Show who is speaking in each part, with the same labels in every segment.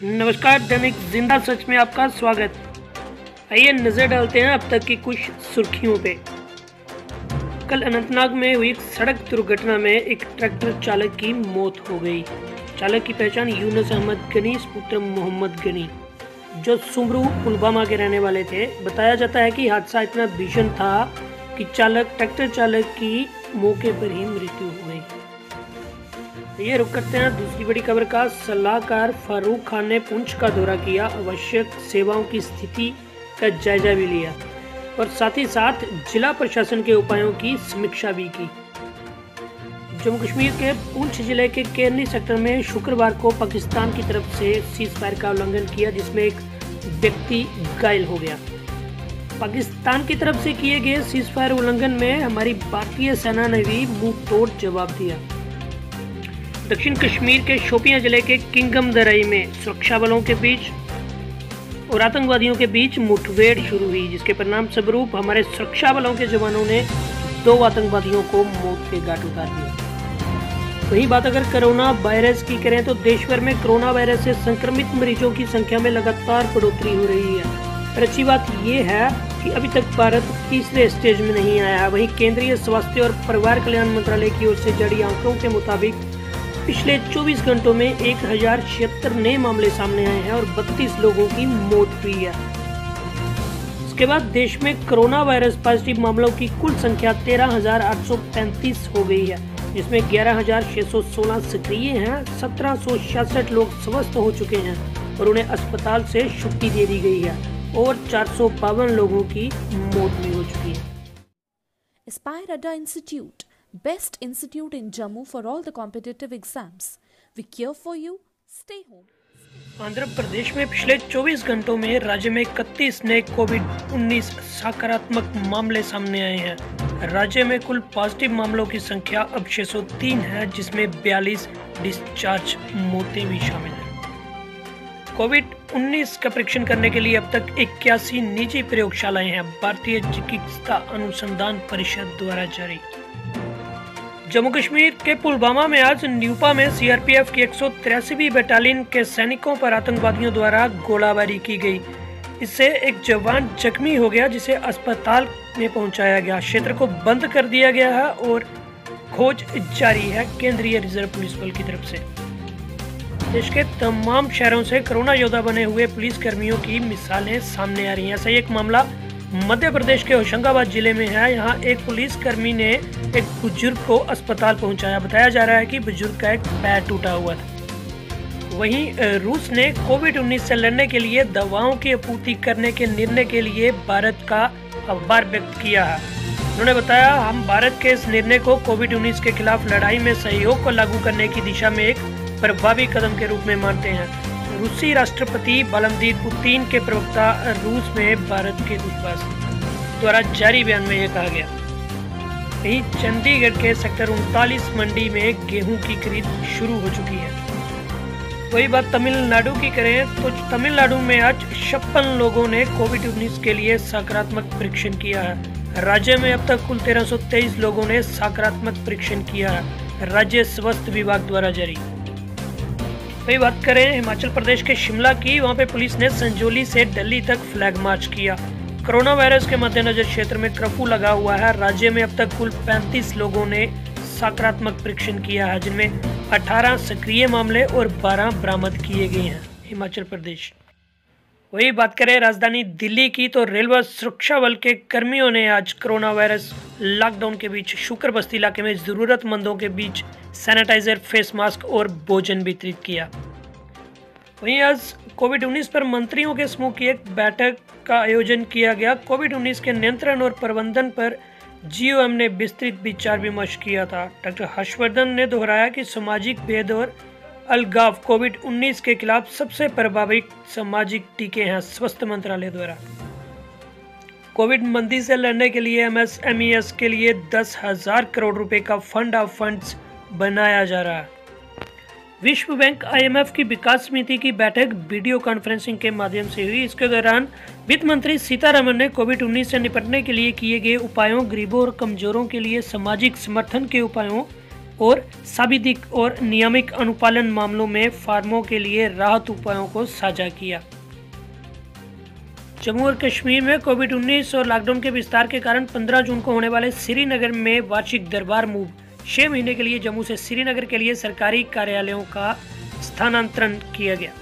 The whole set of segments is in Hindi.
Speaker 1: नमस्कार, दैनिक जिंदा सच में आपका स्वागत। आइए नजर डालते हैं अब तक की कुछ सुर्खियों पे। कल अनंतनाग में हुई एक सड़क दुर्घटना में एक ट्रैक्टर चालक की मौत हो गई। चालक की पहचान यूनुस अहमद गनी पुत्र मोहम्मद गनी, जो सुमरू पुलवामा के रहने वाले थे। बताया जाता है कि हादसा इतना भीषण था कि ट्रैक्टर चालक की मौके पर ही मृत्यु हो गई। ये रुक करते हैं दूसरी बड़ी खबर का। सलाहकार फारूक खान ने पुंछ का दौरा किया, आवश्यक सेवाओं की स्थिति का जायजा भी लिया और साथ ही साथ जिला प्रशासन के उपायों की समीक्षा भी की। जम्मू कश्मीर के पुंछ जिले के केरनी सेक्टर में शुक्रवार को पाकिस्तान की तरफ से सीज फायर का उल्लंघन किया, जिसमें एक व्यक्ति घायल हो गया। पाकिस्तान की तरफ से किए गए सीज फायर उल्लंघन में हमारी भारतीय सेना ने भी मुंह तोड़ जवाब दिया। दक्षिण कश्मीर के शोपियां जिले के किंगम दराई में सुरक्षा बलों के बीच और आतंकवादियों के बीच मुठभेड़ शुरू हुई, जिसके परिणाम स्वरूप हमारे सुरक्षा बलों के जवानों ने 2 आतंकवादियों को मौत के घाट उतार दिया। वहीं बात अगर कोरोना वायरस की करें तो देश भर में कोरोना वायरस से संक्रमित मरीजों की संख्या में लगातार बढ़ोतरी हो रही है। और अच्छी बात यह है कि अभी तक भारत तीसरे स्टेज में नहीं आया है। वहीं केंद्रीय स्वास्थ्य और परिवार कल्याण मंत्रालय की ओर से जारी आंकड़ों के मुताबिक पिछले 24 घंटों में 1076 नए मामले सामने आए हैं और 32 लोगों की मौत हुई है। इसके बाद देश में कोरोना वायरस पॉजिटिव मामलों की कुल संख्या 13,835 हो गई है, जिसमें 11,616 सक्रिय हैं, 1,766 लोग स्वस्थ हो चुके हैं और उन्हें अस्पताल से छुट्टी दे दी गई है और 452 लोगों की मौत भी हो चुकी है।
Speaker 2: Aspire Adda Institute, best institute in Jammu for all the competitive exams. We care for you. Stay home.
Speaker 1: Andhra Pradesh में पिछले 24 घंटों में राज्य में 31 नए कोविड-19 सकारात्मक मामले सामने आए हैं। राज्य में कुल पॉजिटिव मामलों की संख्या अब 603 है, जिसमें 42 डिस्चार्ज मौतें भी शामिल हैं। कोविड-19 का परीक्षण करने के लिए अब तक 81 निजी प्रयोगशालाएं हैं, भारतीय चिकित्सा अनुसंधान परिषद द्वारा जारी। जम्मू कश्मीर के पुलवामा में आज न्यूपा में सीआरपीएफ की 183वीं बटालियन के सैनिकों पर आतंकवादियों द्वारा गोलाबारी की गई। इससे एक जवान जख्मी हो गया, जिसे अस्पताल में पहुंचाया गया। क्षेत्र को बंद कर दिया गया है और खोज जारी है केंद्रीय रिजर्व पुलिस बल की तरफ से। देश के तमाम शहरों से कोरोना योद्धा बने हुए पुलिस कर्मियों की मिसालें सामने आ रही हैं। ऐसा ही एक मामला मध्य प्रदेश के होशंगाबाद जिले में है। यहाँ एक पुलिस कर्मी ने एक बुजुर्ग को अस्पताल पहुंचाया। बताया जा रहा है कि बुजुर्ग का एक पैर टूटा हुआ था। वहीं रूस ने कोविड-19 से लड़ने के लिए दवाओं की आपूर्ति करने के निर्णय के लिए भारत का आभार व्यक्त किया है। उन्होंने बताया, हम भारत के इस निर्णय को कोविड-19 के खिलाफ लड़ाई में सहयोग को लागू करने की दिशा में एक प्रभावी कदम के रूप में मानते हैं। रूसी राष्ट्रपति व्लादिमीर पुतिन के प्रवक्ता रूस में भारत के दूतावास द्वारा जारी बयान में यह कहा गया। वहीं चंडीगढ़ के सेक्टर 39 मंडी में गेहूं की खरीद शुरू हो चुकी है। वही बात तमिलनाडु की करें तो तमिलनाडु में आज 56 लोगों ने कोविड-19 के लिए सकारात्मक परीक्षण किया है। राज्य में अब तक कुल 1323 लोगों ने सकारात्मक परीक्षण किया है, राज्य स्वास्थ्य विभाग द्वारा जारी। वही बात करें हिमाचल प्रदेश के शिमला की, वहां पे पुलिस ने संजौली से दिल्ली तक फ्लैग मार्च किया। कोरोना वायरस के मद्देनजर क्षेत्र में कर्फ्यू लगा हुआ है। राज्य में अब तक कुल 35 लोगों ने सकारात्मक परीक्षण किया है, जिनमें 18 सक्रिय मामले और 12 बरामद किए गए हैं। हिमाचल प्रदेश। वही बात करें राजधानी दिल्ली की, तो रेलवे सुरक्षा बल के कर्मियों ने आज कोरोना वायरस लॉकडाउन के बीच शुक्र बस्ती इलाके में जरूरतमंदों के बीच सैनिटाइजर, फेस मास्क और भोजन वितरित किया। वहीं आज कोविड-19 पर मंत्रियों के समूह की एक बैठक का आयोजन किया गया। कोविड-19 के नियंत्रण और प्रबंधन पर जीओएम ने विस्तृत विचार विमर्श किया था। डॉक्टर हर्षवर्धन ने दोहराया कि सामाजिक भेद और अलगाव कोविड-19 के खिलाफ सबसे प्रभावी सामाजिक टीके हैं। स्वास्थ्य मंत्रालय द्वारा कोविड मंदी से लड़ने के लिए एमएसएमईएस के लिए 10,000 करोड़ रुपए का फंड ऑफ फंड्स बनाया जा रहा है। विश्व बैंक आईएमएफ की विकास समिति की बैठक वीडियो कॉन्फ्रेंसिंग के माध्यम से हुई। इसके दौरान वित्त मंत्री सीतारमण ने कोविड-19 से निपटने के लिए किए गए उपायों, गरीबों और कमजोरों के लिए सामाजिक समर्थन के उपायों और सांविधिक और नियमित अनुपालन मामलों में फर्मों के लिए राहत उपायों को साझा किया। जम्मू और कश्मीर में कोविड-19 और लॉकडाउन के विस्तार के कारण 15 जून को होने वाले श्रीनगर में वार्षिक दरबार मूव 6 महीने के लिए जम्मू से श्रीनगर के लिए सरकारी कार्यालयों का स्थानांतरण किया गया।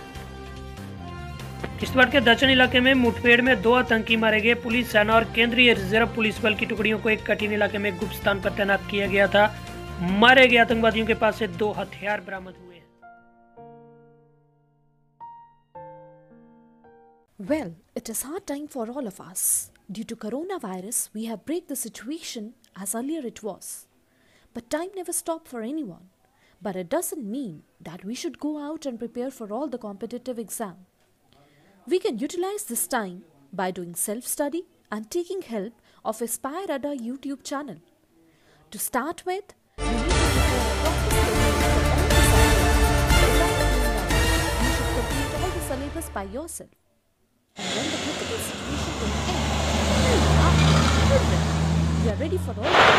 Speaker 1: किश्तवाड़ के दक्षिण इलाके में मुठभेड़ में 2 आतंकी मारे गए। पुलिस सेना और केंद्रीय रिजर्व पुलिस बल की टुकड़ियों को एक कठिन इलाके में गुप्त स्थान पर तैनात किया गया था। मारे गए आतंकवादियों के पास से 2 हथियार बरामद हुए हैं।
Speaker 2: Well, it is hard time for all of us. Due to coronavirus, we have break the situation as earlier it was. But time never stopped for anyone. But it doesn't mean that we should go out and prepare for all the competitive exam. We can utilize this time by doing self-study and taking help of Aspire Radar YouTube channel. To start with, you need to prepare a proper syllabus. You should complete all the syllabus by yourself. And when the critical situation will end, we are ready for all the